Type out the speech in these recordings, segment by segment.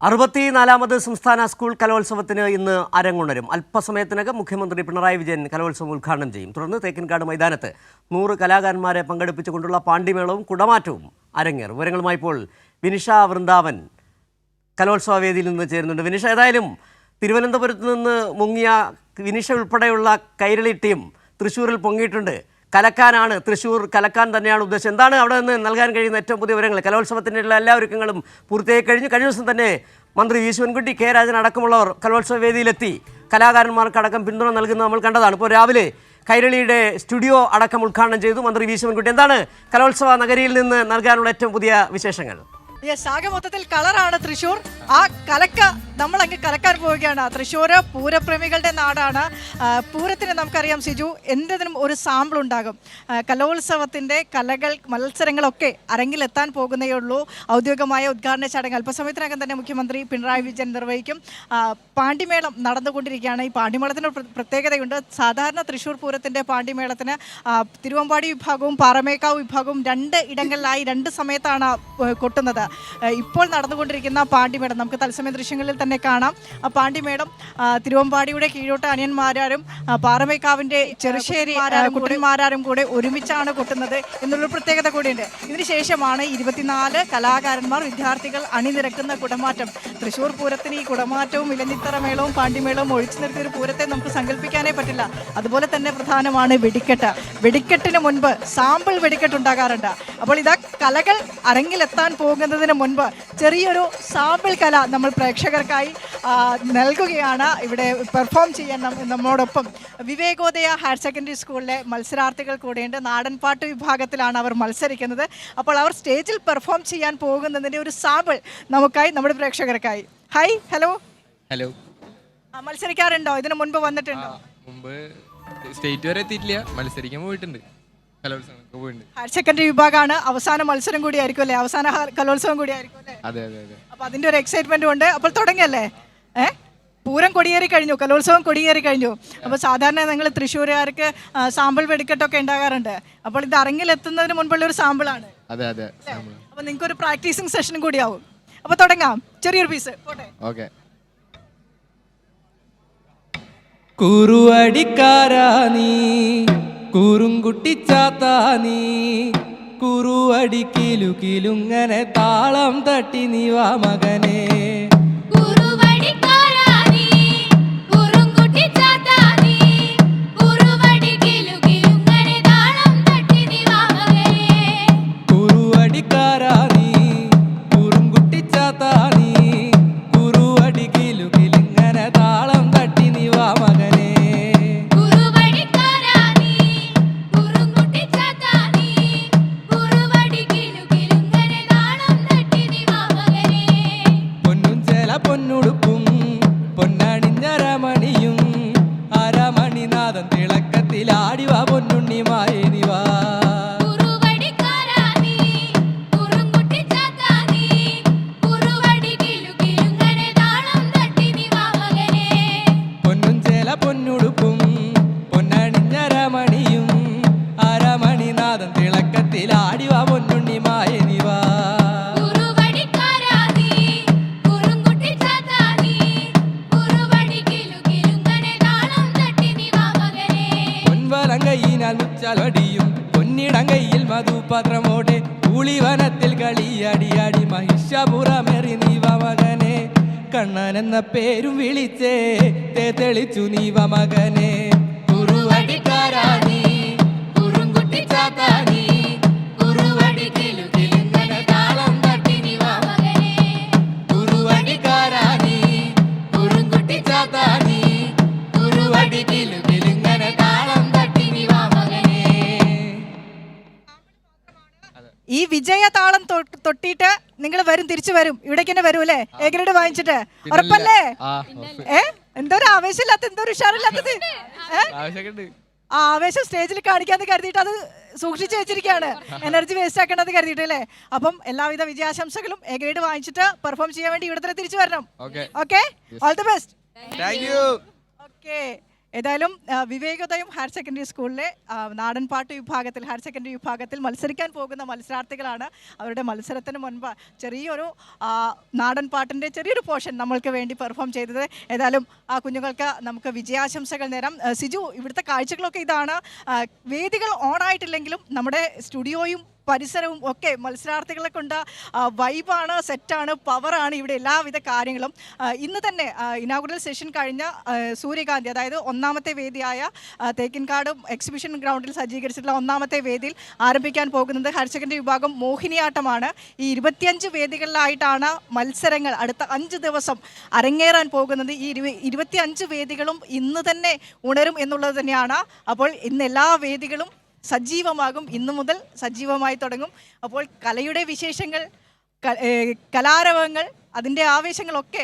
64ാമത് സംസ്ഥാന സ്കൂൾ കലോത്സവത്തിന് ഇന്ന് അരങ്ങുണരും. അല്പസമയത്തിനകം മുഖ്യമന്ത്രി പിണറായി വിജയൻ കലോത്സവം ഉദ്ഘാടനം ചെയ്യും. തുടർന്ന് തേക്കിൻകാട് മൈതാനത്ത് 100 കലാകാരന്മാരെ പങ്കെടുപ്പിച്ചുകൊണ്ടുള്ള പാണ്ടിമേളവും കുടമാറ്റവും അരങ്ങേറും. വിവരങ്ങളുമായി ഇപ്പോൾ വിനിഷ വൃന്ദാവൻ കലോത്സവ വേദിയിൽ നിന്ന് ചേരുന്നുണ്ട്. വിനിഷ, ഏതായാലും തിരുവനന്തപുരത്ത് നിന്ന് മുങ്ങിയ വിനിഷ ഉൾപ്പെടെയുള്ള കൈരളി ടീം തൃശ്ശൂരിൽ പൊങ്ങിയിട്ടുണ്ട്. കലക്കാനാണ്, തൃശ്ശൂർ കലക്കാൻ തന്നെയാണ് ഉദ്ദേശം. എന്താണ് അവിടെ നിന്ന് നൽകാൻ കഴിയുന്ന ഏറ്റവും പുതിയ വിവരങ്ങൾ? കലോത്സവത്തിൻ്റെ എല്ലാ ഒരുക്കങ്ങളും പൂർത്തിയായി കഴിഞ്ഞു. കഴിഞ്ഞ ദിവസം തന്നെ മന്ത്രി വി ശിവൻകുട്ടി, കെ രാജൻ അടക്കമുള്ളവർ കലോത്സവ വേദിയിലെത്തി കലാകാരന്മാർക്കടക്കം പിന്തുണ നൽകുന്നത് നമ്മൾ കണ്ടതാണ്. ഇപ്പോൾ രാവിലെ കൈരളിയുടെ സ്റ്റുഡിയോ അടക്കം ഉദ്ഘാടനം ചെയ്തു മന്ത്രി വി ശിവൻകുട്ടി. എന്താണ് കലോത്സവ നഗരിയിൽ നിന്ന് നൽകാനുള്ള ഏറ്റവും പുതിയ വിശേഷങ്ങൾ? ആകെ മൊത്തത്തിൽ കളറാണ് തൃശ്ശൂർ. ആ കലക്ക നമ്മളങ്ങ് കലക്കാൻ പോവുകയാണ്. തൃശ്ശൂർ പൂരപ്രേമികളുടെ നാടാണ്. പൂരത്തിന് നമുക്കറിയാം സിജു, എന്തിനും ഒരു സാമ്പിൾ ഉണ്ടാകും. കലോത്സവത്തിൻ്റെ കലകൾ മത്സരങ്ങളൊക്കെ അരങ്ങിലെത്താൻ പോകുന്നേ ഉള്ളൂ. ഔദ്യോഗികമായ ഉദ്ഘാടന ചടങ്ങ് അല്പസമയത്തിനകം തന്നെ മുഖ്യമന്ത്രി പിണറായി വിജയൻ നിർവഹിക്കും. പാണ്ടിമേളം നടന്നുകൊണ്ടിരിക്കുകയാണ്. ഈ പാണ്ടിമേളത്തിന് പ്രത്യേകതയുണ്ട്. സാധാരണ തൃശ്ശൂർ പൂരത്തിൻ്റെ പാണ്ടിമേളത്തിന് തിരുവമ്പാടി വിഭാഗവും പാറമേക്കാവ് വിഭാഗവും 2 ഇടങ്ങളിലായി 2 സമയത്താണ് കൊട്ടുന്നത്. ഇപ്പോൾ നടന്നുകൊണ്ടിരിക്കുന്ന പാണ്ടിമേളം നമുക്ക് തത്സമയ ദൃശ്യങ്ങളിൽ തന്നെ കാണാം. ആ പാണ്ടിമേളം തിരുവമ്പാടിയുടെ കീഴോട്ട് അനിയന്മാരും പാറമേക്കാവിൻ്റെ ചെറുശ്ശേരി കുട്ടന്മാരും കൂടെ ഒരുമിച്ചാണ് കൊട്ടുന്നത് എന്നുള്ളൊരു പ്രത്യേകത കൂടിയുണ്ട്. ഇതിനുശേഷമാണ് 24 കലാകാരന്മാർ, വിദ്യാർത്ഥികൾ അണിനിരക്കുന്ന കുടമാറ്റം. തൃശ്ശൂർ പൂരത്തിന് ഈ കുടമാറ്റവും ഇലഞ്ഞിത്തറ മേളവും പാണ്ടിമേളവും ഒഴിച്ചു നിർത്തിയൊരു പൂരത്തെ നമുക്ക് സങ്കല്പിക്കാനേ പറ്റില്ല. അതുപോലെ തന്നെ പ്രധാനമാണ് വെടിക്കെട്ട്. വെടിക്കെട്ടിന് മുൻപ് സാമ്പിൾ വെടിക്കെട്ട് ഉണ്ടാകാറുണ്ട്. അപ്പോൾ ഇതാ കലകൾ അരങ്ങിലെത്താൻ പോകുന്നതിന് മുൻപ് ചെറിയൊരു സാമ്പിൾ കല നമ്മൾ പ്രേക്ഷകർക്കായി നൽകുകയാണ്. ഇവിടെ പെർഫോം ചെയ്യാൻ നമ്മോടൊപ്പം വിവേകോദയ ഹയർ സെക്കൻഡറി സ്കൂളിലെ മത്സരാർത്ഥികൾ കൂടെയുണ്ട്. നാടൻപാട്ട് വിഭാഗത്തിലാണ് അവർ മത്സരിക്കുന്നത്. അപ്പോൾ അവർ സ്റ്റേജിൽ പെർഫോം ചെയ്യാൻ പോകുന്നതിൻ്റെ ഒരു സാമ്പിൾ നമുക്കായി, നമ്മുടെ പ്രേക്ഷകർക്കായി. Hi, hello. ഹലോ. മത്സരിക്കാറുണ്ടോ? ഇതിനു മുൻപ് വന്നിട്ടുണ്ടോ? മുമ്പ് സ്റ്റേറ്റ് വരെ എത്തിയിട്ടില്ല, മത്സരിക്കാൻ പോയിട്ടുണ്ട്. കലോത്സവം പോയിട്ടുണ്ട്. ഹയർ സെക്കൻഡറി വിഭാഗമാണ്. അവസാന മത്സരം കൂടി ആയിരിക്കും അല്ലേ? അവസാന കലോത്സവം കൂടി ആയിരിക്കും അല്ലേ? അതെ അതെ അതെ. അപ്പോൾ അതിൻ്റെ ഒരു എക്സൈറ്റ്മെൻറ്റും ഉണ്ട്. അപ്പോൾ തുടങ്ങിയല്ലേ? പൂരം കൊടിയേറി കഴിഞ്ഞു, കലോത്സവം കൊടിയേറി കഴിഞ്ഞു. അപ്പോൾ സാധാരണ നിങ്ങൾ തൃശ്ശൂരുകാർക്ക് സാമ്പിൾ വെടിക്കെട്ടൊക്കെ ഉണ്ടാകാറുണ്ട്. അപ്പോൾ ഇത് അരങ്ങിലെത്തുന്നതിന് മുൻപുള്ള ഒരു സാമ്പിളാണ്. അതെ അതെ. അപ്പോൾ നിങ്ങൾക്ക് ഒരു പ്രാക്ടീസിങ് സെഷനും കൂടി ആവും. അപ്പോൾ തുടങ്ങാം. ചെറിയൊരു പീസ് പോട്ടെ. ഓക്കെ. കുറുവടിക്കാരാ നീ, കുറുങ്കുട്ടിച്ചാത്താ നീ, കുറുവടി കിലുകിലുങ്ങനെ താളം തട്ടി നീ വാ മകനെ. കുറുവടിക്കാരാ നീ, കുറുങ്കുട്ടിച്ചാത്താ നീ, കുറുവടി കിലുകിലുങ്ങനെ താളം തട്ടി നീ വാ മകനെ. പൊന്നുടുപ്പും പൊന്നണിഞ്ഞരമണിയും അരമണിനാഥൻ തിളക്കത്തിലാടിവാ പൊന്നുണ്ണിമായ നിവാ. പൊന്നും ചേല പൊന്നുടുപ്പും പൊന്നണിഞ്ഞരമണിയും അരമണിനാഥൻ തിളക്കത്തിലാടിവാ പൊന്നുണ്ണിമായ നിവാ. കൈയിനാൽ മുച്ചാലടിയും പൊന്നിടങ്കയിൽ മധുപാത്രമോടെ കൂളിവനത്തിൽ കളിയടിയാടി മഹിഷപുറമെറി നീവ മകനെ. കണ്ണൻ എന്ന പേരും വിളിച്ചേ തെളിച്ചു നീവ മകനെ. കുറുവടിക്കാരാ നീ, കുറുങ്കുട്ടിച്ചാത്താ നീ, കുറുവടി കിലുകിലുങ്ങനെ താളം തട്ടി നീവ മകനെ. കുറുവടിക്കാരാ നീ, കുറുങ്കുട്ടിച്ചാത്താ നീ, കുറുവടി കിലുകിലുങ്ങനെ താളം തട്ടി നീവ മകനെ. ഈ വിജയ താളം തൊട്ടിട്ട് നിങ്ങൾ തിരിച്ചു വരും, ഇവിടേക്ക് തന്നെ വരും അല്ലേ? എ ഗ്രേഡ് വാങ്ങിച്ചിട്ട് ഉറപ്പല്ലേ? എന്തൊരു ആവേശമില്ലാത്ത, എന്തൊരു ഉഷാറില്ലാത്തത്. ആ ആവേശം സ്റ്റേജിൽ കാണിക്കാന്ന് കരുതിയിട്ട് അത് സൂക്ഷിച്ചു വെച്ചിരിക്കുകയാണ്, എനർജി വേസ്റ്റ് ആക്കേണ്ടത് കരുതിയിട്ട് അല്ലേ? അപ്പം എല്ലാവിധ വിജയാശംസകളും. എ ഗ്രേഡ് വാങ്ങിച്ചിട്ട് പെർഫോം ചെയ്യാൻ വേണ്ടി ഇവിടെ തന്നെ തിരിച്ചു വരണം. Okay, all the best. Thank you. Okay, ഏതായാലും വിവേകോദയം ഹയർ സെക്കൻഡറി സ്കൂളിലെ നാടൻപാട്ട് വിഭാഗത്തിൽ ഹയർ സെക്കൻഡറി വിഭാഗത്തിൽ മത്സരിക്കാൻ പോകുന്ന മത്സരാർത്ഥികളാണ്. അവരുടെ മത്സരത്തിന് മുൻപ് ചെറിയൊരു നാടൻപാട്ടിൻ്റെ ചെറിയൊരു പോർഷൻ നമ്മൾക്ക് വേണ്ടി പെർഫോം ചെയ്തത്. ഏതായാലും ആ കുഞ്ഞുങ്ങൾക്ക് നമുക്ക് വിജയാശംസകൾ നേരാം. സിജു, ഇവിടുത്തെ കാഴ്ചകളൊക്കെ ഇതാണ്. വേദികൾ ഓണായിട്ടില്ലെങ്കിലും നമ്മുടെ സ്റ്റുഡിയോയും പരിസരവും ഒക്കെ മത്സരാർത്ഥികളെ കൊണ്ട് വൈബാണ്, സെറ്റാണ്, പവറാണ് ഇവിടെ എല്ലാവിധ കാര്യങ്ങളും. ഇന്ന് തന്നെ ഇനാഗുറൽ സെഷൻ കഴിഞ്ഞ സൂര്യകാന്തി, അതായത് ഒന്നാമത്തെ വേദിയായ തേക്കിൻകാട് എക്സിബിഷൻ ഗ്രൗണ്ടിൽ സജ്ജീകരിച്ചിട്ടുള്ള ഒന്നാമത്തെ വേദിയിൽ ആരംഭിക്കാൻ പോകുന്നത് ഹയർ സെക്കൻഡറി വിഭാഗം മോഹിനിയാട്ടമാണ്. ഈ 25 വേദികളിലായിട്ടാണ് മത്സരങ്ങൾ അടുത്ത 5 ദിവസം അരങ്ങേറാൻ പോകുന്നത്. ഈ 25 വേദികളും ഇന്ന് തന്നെ ഉണരും എന്നുള്ളത് തന്നെയാണ്. അപ്പോൾ ഇന്ന് എല്ലാ വേദികളും സജീവമാകും, ഇന്നു മുതൽ സജീവമായി തുടങ്ങും. അപ്പോൾ കലയുടെ വിശേഷങ്ങൾ, കലാരവങ്ങൾ, അതിൻ്റെ ആവേശങ്ങളൊക്കെ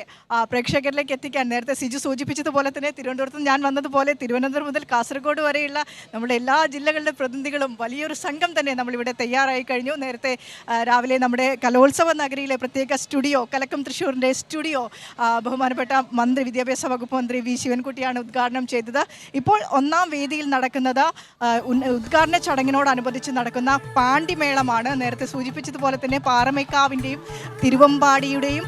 പ്രേക്ഷകരിലേക്ക് എത്തിക്കാൻ നേരത്തെ സിജു സൂചിപ്പിച്ചതുപോലെ തന്നെ തിരുവനന്തപുരത്ത് ഞാൻ വന്നതുപോലെ തിരുവനന്തപുരം മുതൽ കാസർഗോഡ് വരെയുള്ള നമ്മുടെ എല്ലാ ജില്ലകളുടെ പ്രതിനിധികളും വലിയൊരു സംഘം തന്നെ നമ്മളിവിടെ തയ്യാറായി കഴിഞ്ഞു. നേരത്തെ രാവിലെ നമ്മുടെ കലോത്സവ നഗരിയിലെ പ്രത്യേക സ്റ്റുഡിയോ, കലക്കം തൃശ്ശൂരിൻ്റെ സ്റ്റുഡിയോ ബഹുമാനപ്പെട്ട മന്ത്രി, വിദ്യാഭ്യാസ വകുപ്പ് മന്ത്രി വി ശിവൻകുട്ടിയാണ് ഉദ്ഘാടനം ചെയ്തത്. ഇപ്പോൾ ഒന്നാം വേദിയിൽ നടക്കുന്നത് ഉദ്ഘാടന ചടങ്ങിനോടനുബന്ധിച്ച് നടക്കുന്ന പാണ്ടിമേളമാണ്. നേരത്തെ സൂചിപ്പിച്ചതുപോലെ തന്നെ പാറമേക്കാവിൻ്റെയും തിരുവമ്പാടിയുടെയും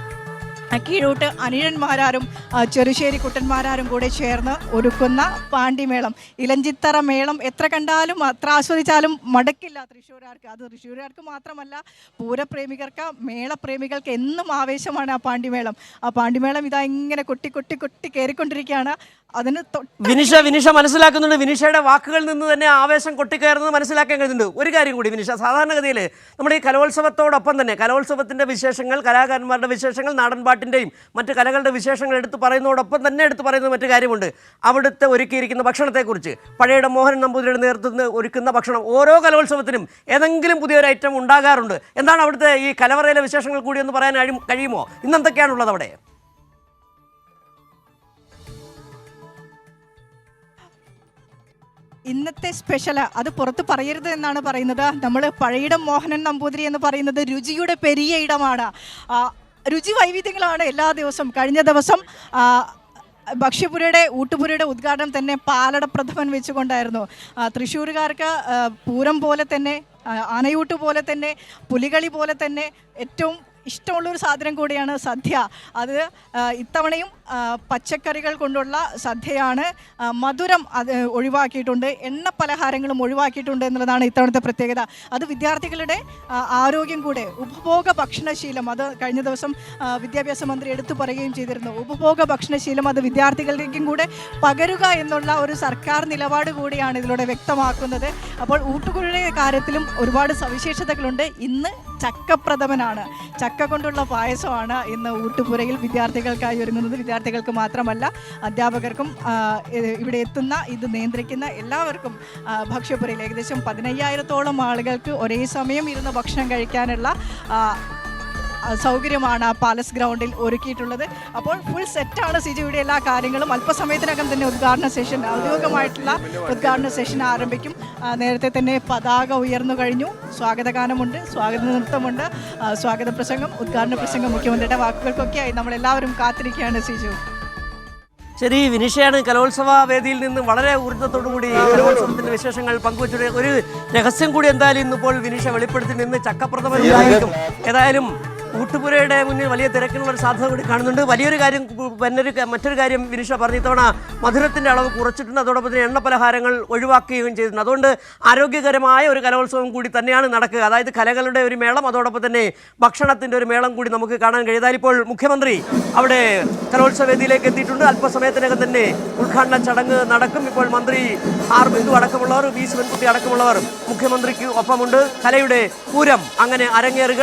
കീഴോട്ട് അനിഴന്മാരും ചെറുശ്ശേരി കുട്ടന്മാരും കൂടെ ചേർന്ന് ഒരുക്കുന്ന പാണ്ടിമേളം, ഇലഞ്ചിത്തറ മേളം എത്ര കണ്ടാലും അത്ര ആസ്വദിച്ചാലും മടക്കില്ല തൃശ്ശൂരാർക്ക്. അത് തൃശ്ശൂരാർക്ക് മാത്രമല്ല, പൂരപ്രേമികർക്ക്, മേളപ്രേമികൾക്ക് എന്നും ആവേശമാണ് ആ പാണ്ടിമേളം. ആ പാണ്ടിമേളം ഇതാ ഇങ്ങനെ കൊട്ടി കൊട്ടി കൊട്ടി കയറിക്കൊണ്ടിരിക്കുകയാണ്. അതിന് വിനിഷ മനസ്സിലാക്കുന്നുണ്ട്. വിനിഷയുടെ വാക്കുകളിൽ നിന്ന് തന്നെ ആവേശം കൊട്ടിക്കയറുന്നത് മനസ്സിലാക്കാൻ കഴിയുന്നുണ്ട്. ഒരു കാര്യം കൂടി വിനിഷ, സാധാരണഗതിയിൽ നമ്മുടെ ഈ കലോത്സവത്തോടൊപ്പം തന്നെ കലോത്സവത്തിൻ്റെ വിശേഷങ്ങൾ, കലാകാരന്മാരുടെ വിശേഷങ്ങൾ, നാടൻപാട്ടിൻ്റെയും മറ്റ് കലകളുടെ വിശേഷങ്ങൾ എടുത്ത് പറയുന്നതോടൊപ്പം തന്നെ എടുത്ത് പറയുന്ന മറ്റു കാര്യമുണ്ട്. അവിടുത്തെ ഒരുക്കിയിരിക്കുന്ന ഭക്ഷണത്തെക്കുറിച്ച്. പഴയുടെ മോഹൻ നമ്പൂതിരിയുടെ നേതൃത്വത്തിൽ ഒരുക്കുന്ന ഭക്ഷണം ഓരോ കലോത്സവത്തിനും ഏതെങ്കിലും പുതിയൊരു ഐറ്റം ഉണ്ടാകാറുണ്ട്. എന്താണ് അവിടുത്തെ ഈ കലവറയിലെ വിശേഷങ്ങൾ കൂടി ഒന്ന് പറയാൻ കഴിയുമോ? ഇന്നെന്തൊക്കെയാണുള്ളത് അവിടെ? ഇന്നത്തെ സ്പെഷ്യൽ അത് പുറത്ത് പറയരുത് എന്നാണ് പറയുന്നത്. നമ്മൾ പഴയിടം മോഹനൻ നമ്പൂതിരി എന്ന് പറയുന്നത് രുചിയുടെ പെരിയ ഇടമാണ്. രുചി വൈവിധ്യങ്ങളാണ് എല്ലാ ദിവസവും. കഴിഞ്ഞ ദിവസം ഭക്ഷ്യപുരയുടെ ഊട്ടുപുരയുടെ ഉദ്ഘാടനം തന്നെ പാലട പ്രഥമൻ വെച്ചുകൊണ്ടായിരുന്നു. തൃശ്ശൂരുകാർക്ക് പൂരം പോലെ തന്നെ, ആനയൂട്ട് പോലെ തന്നെ, പുലികളി പോലെ തന്നെ ഏറ്റവും ഇഷ്ടമുള്ളൊരു സാധനം കൂടിയാണ് സദ്യ. അത് ഇത്തവണയും പച്ചക്കറികൾ കൊണ്ടുള്ള സദ്യയാണ്. മധുരം അത് ഒഴിവാക്കിയിട്ടുണ്ട്, എണ്ണ പലഹാരങ്ങളും ഒഴിവാക്കിയിട്ടുണ്ട് എന്നുള്ളതാണ് ഇത്തവണത്തെ പ്രത്യേകത. അത് വിദ്യാർത്ഥികളുടെ ആരോഗ്യം കൂടെ, ഉപഭോഗ ഭക്ഷണശീലം, അത് കഴിഞ്ഞ ദിവസം വിദ്യാഭ്യാസ മന്ത്രി എടുത്തു പറയുകയും ചെയ്തിരുന്നു. ഉപഭോഗ ഭക്ഷണശീലം അത് വിദ്യാർത്ഥികളിലേക്കും കൂടെ പകരുക എന്നുള്ള ഒരു സർക്കാർ നിലപാട് കൂടിയാണ് ഇതിലൂടെ വ്യക്തമാക്കുന്നത്. അപ്പോൾ ഊട്ടുകുഴിയുടെ കാര്യത്തിലും ഒരുപാട് സവിശേഷതകളുണ്ട്. ഇന്ന് ചക്കപ്രഥമനാണ്, ചക്ക കൊണ്ടുള്ള പായസമാണ് ഇന്ന് ഊട്ടുപുരയിൽ വിദ്യാർത്ഥികൾക്കായി ഒരുങ്ങുന്നത്. വിദ്യാർത്ഥികൾക്ക് മാത്രമല്ല, അധ്യാപകർക്കും ഇവിടെ എത്തുന്ന ഇത് നിയന്ത്രിക്കുന്ന എല്ലാവർക്കും ഭക്ഷ്യപുരയിൽ ഏകദേശം 15,000-ഓളം ആളുകൾക്ക് ഒരേ സമയം ഇരുന്ന് ഭക്ഷണം കഴിക്കാനുള്ള സൗകര്യമാണ് പാലസ് ഗ്രൗണ്ടിൽ ഒരുക്കിയിട്ടുള്ളത്. അപ്പോൾ ഫുൾ സെറ്റാണ് സിജുയുടെ എല്ലാ കാര്യങ്ങളും. അല്പസമയത്തിനകം തന്നെ ഉദ്ഘാടന സെഷൻ, ഔദ്യോഗികമായിട്ടുള്ള ഉദ്ഘാടന സെഷൻ ആരംഭിക്കും. നേരത്തെ തന്നെ പതാക ഉയർന്നു കഴിഞ്ഞു. സ്വാഗതഗാനമുണ്ട്, സ്വാഗത നൃത്തമുണ്ട്, സ്വാഗത പ്രസംഗം, ഉദ്ഘാടന പ്രസംഗം, മുഖ്യമന്ത്രിയുടെ വാക്കുകൾക്കൊക്കെയായി നമ്മളെല്ലാവരും കാത്തിരിക്കുകയാണ് സിജു. ശരി, വിനിഷയാണ് കലോത്സവ വേദിയിൽ നിന്ന് വളരെ ഊർജ്ജത്തോടുകൂടി കലോത്സവത്തിന്റെ വിശേഷങ്ങൾ പങ്കുവച്ചു. ഒരു രഹസ്യം കൂടി എന്തായാലും ഇന്നിപ്പോൾ വിനിഷ വെളിപ്പെടുത്തി നിന്ന് ചക്കപ്രഥമനായിരിക്കും. ഏതായാലും ഊട്ടുപുരയുടെ മുന്നിൽ വലിയ തിരക്കിനുള്ള ഒരു സാധ്യത കൂടി കാണുന്നുണ്ട്. വലിയൊരു കാര്യം, മറ്റൊരു കാര്യം വിനിഷ പറഞ്ഞു, ഇത്തവണ മധുരത്തിൻ്റെ അളവ് കുറച്ചിട്ടുണ്ട്, അതോടൊപ്പം തന്നെ എണ്ണ പലഹാരങ്ങൾ ഒഴിവാക്കുകയും ചെയ്തിട്ടുണ്ട്. അതുകൊണ്ട് ആരോഗ്യകരമായ ഒരു കലോത്സവം കൂടി തന്നെയാണ് നടക്കുക. അതായത് കലകളുടെ ഒരു മേളം, അതോടൊപ്പം തന്നെ ഭക്ഷണത്തിൻ്റെ ഒരു മേളം കൂടി നമുക്ക് കാണാൻ കഴിയും. ഇപ്പോൾ മുഖ്യമന്ത്രി അവിടെ കലോത്സവ വേദിയിലേക്ക് എത്തിയിട്ടുണ്ട്. അല്പസമയത്തിനകം തന്നെ ഉദ്ഘാടന ചടങ്ങ് നടക്കും. ഇപ്പോൾ മന്ത്രി ആർ ബിന്ദു അടക്കമുള്ളവർ, വി ശിവൻകുട്ടി അടക്കമുള്ളവർ മുഖ്യമന്ത്രിക്ക് ഒപ്പമുണ്ട്. കലയുടെ പൂരം അങ്ങനെ അരങ്ങേറുകൾ.